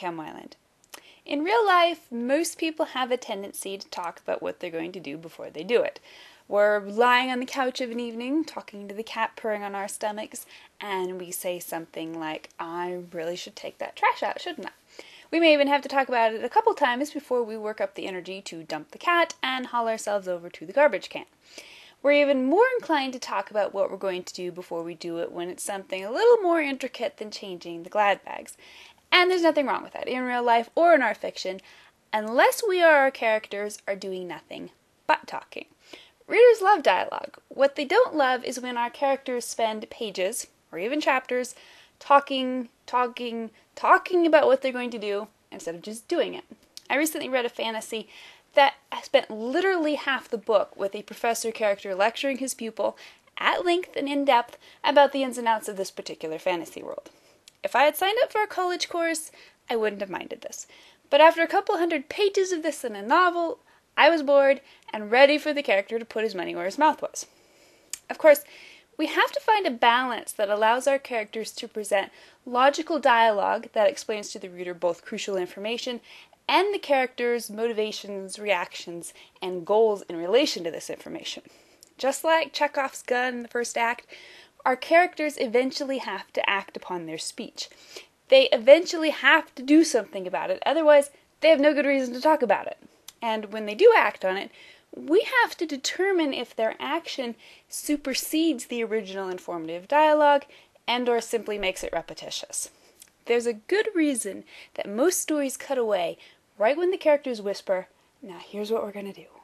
Cam Weiland. In real life, most people have a tendency to talk about what they're going to do before they do it. We're lying on the couch of an evening, talking to the cat purring on our stomachs, and we say something like, I really should take that trash out, shouldn't I? We may even have to talk about it a couple times before we work up the energy to dump the cat and haul ourselves over to the garbage can. We're even more inclined to talk about what we're going to do before we do it when it's something a little more intricate than changing the glad bags. And there's nothing wrong with that, in real life or in our fiction, unless we or our characters are doing nothing but talking. Readers love dialogue. What they don't love is when our characters spend pages, or even chapters, talking about what they're going to do instead of just doing it. I recently read a fantasy that spent literally half the book with a professor character lecturing his pupil at length and in depth about the ins and outs of this particular fantasy world. If I had signed up for a college course, I wouldn't have minded this. But after a couple 100 pages of this in a novel, I was bored and ready for the character to put his money where his mouth was. Of course, we have to find a balance that allows our characters to present logical dialogue that explains to the reader both crucial information and the character's motivations, reactions, and goals in relation to this information. Just like Chekhov's gun in the first act, our characters eventually have to act upon their speech. They eventually have to do something about it, otherwise they have no good reason to talk about it. And when they do act on it, we have to determine if their action supersedes the original informative dialogue and or simply makes it repetitious. There's a good reason that most stories cut away right when the characters whisper, "Now here's what we're going to do."